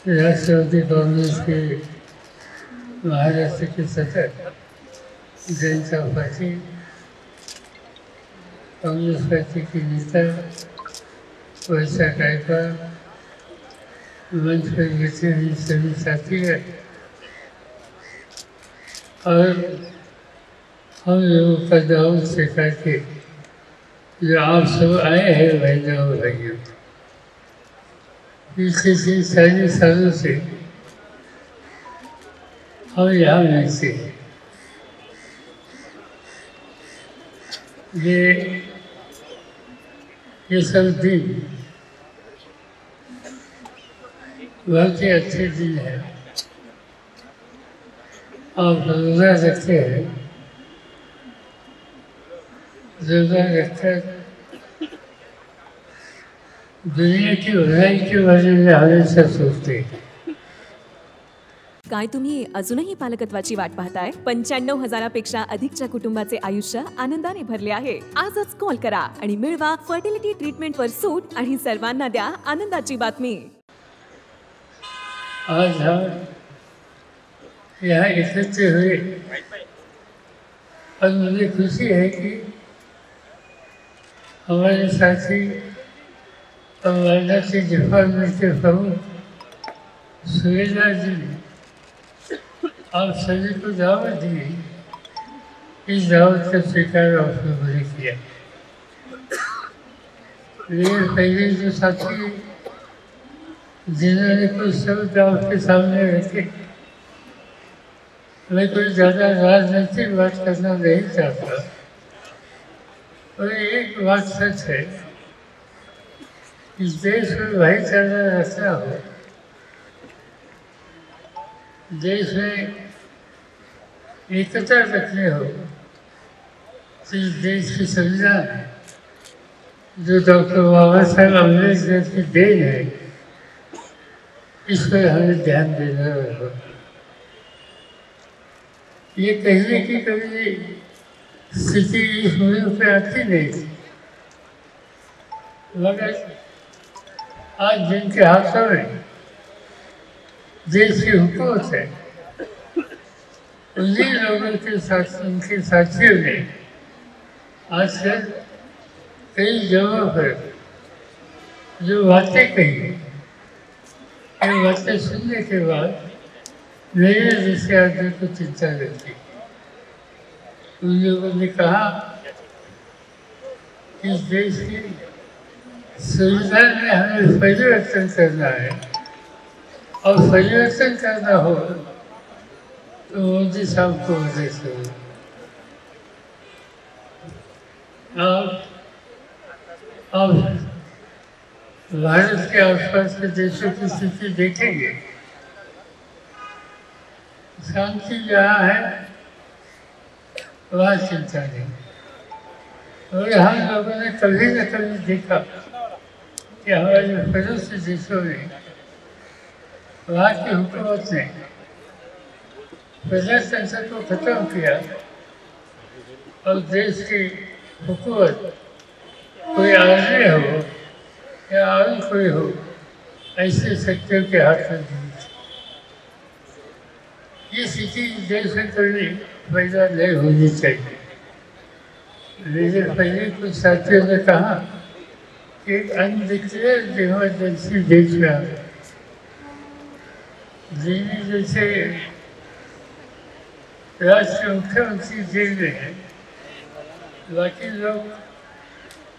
राष्ट्रवादी कांग्रेस के महाराष्ट्र के सतत जनता पार्टी कांग्रेस पार्टी के नेता वैसा टाइपा मंच पर बैठे हुए सभी साथीगण और हम लोगों का दाऊद से करके जो आप सब आए हैं बहनों और भाइयों, पिछले 40 सालों से हम यहाँ मिलते हैं। ये सब दिन बहुत ही अच्छे दिन है। आप रोज़ा रखते हैं, रोज़ा रखकर दुनिया की भलाई के बारे में हमेशा सोचते हैं। काय तुम्ही अजूनही पालकत्वाची वाट पाहताय? 95,000पेक्षा अधिकच्या कुटुंबाचे आयुष्य आनंदाने भरले आहे। आजच कॉल करा आणि मिळवा फर्टिलिटी ट्रीटमेंटवर सूट आणि सर्वांना द्या आनंदाची बातमी। आज हम यहाँ एकत्र हुए और मुझे खुशी है कि हमारे साथी और वाराणसी डिपार्टमेंट के प्रमुख सुरेंद्र जी ने आप सभी को दावत दी। इस दावत का स्वीकार आपने मुझे किया। मेरे पहले जो साथी जिन्होंने कुछ शब्द आपके सामने रखे, मैं कोई ज़्यादा राजनीतिक बात करना नहीं चाहता, और एक बात सच है, इस देश में भाईचारा रखना हो, देश में एकता रखने हो, तो इस देश की संविधान जो डॉक्टर बाबा साहब अम्बेडकर की देन है, इस पर हमें ध्यान देना होगा। ये कहने की कभी स्थिति इस मुल्क पे आती नहीं थी, मगर आज जिनके हाथों में देश की हुकूमत है, उन्हीं लोगों के साथ उनके साथियों ने आजकल कई जगहों पर जो बातें कही, ये बातें सुनने के बाद मेरे जैसे आदमी को चिंता रहती। उन लोगों ने कहा कि इस देश की संविधान में हमें परिवर्तन करना है, और परिवर्तन करना हो तो मोदी साहब को वजह से अब भारत के आसपास के देशों की स्थिति देखेंगे, शांति जहाँ है वहाँ चिंता नहीं। और हम लोगों ने कभी न कभी देखा कि हमारे पड़ोसी देशों में वहाँ की हुकूमत ने प्रजातंत्र को खत्म किया और देश की हुकूमत कोई आदमी हो या और कोई हो, ऐसे शक्तियों के हाथ में दी। ये स्थिति देश में कभी पैदा नहीं होनी चाहिए। मेरे पहले कुछ साथियों ने कहा कि एक अनडिक्लेयर्ड इमरजेंसी देश में आ गया। दिल्ली जैसे राज्य के मुख्यमंत्री जेल में है, बाकी लोग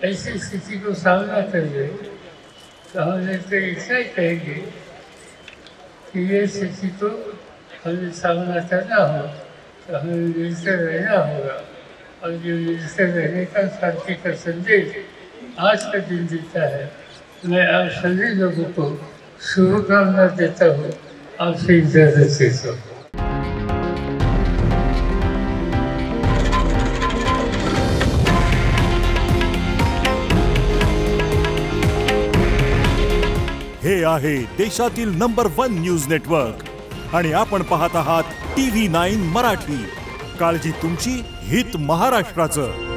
ऐसी स्थिति को सामना कर रहे, तो हमने तो इतना ही कहेंगे कि ये स्थिति को हमें सामना करना हो तो हमें मिलकर रहना होगा, और जो मिलकर रहने का शांति का संदेश आज का दिन देता है। मैं आप सभी लोगों को शुभकामना देता हूँ। आपसे इजाज़त चाहता हूँ। हे आहे देशातील नंबर 1 न्यूज नेटवर्क आणि आपण पाहत आहात TV9 मराठी। काळजी तुमची, हित महाराष्ट्राचं।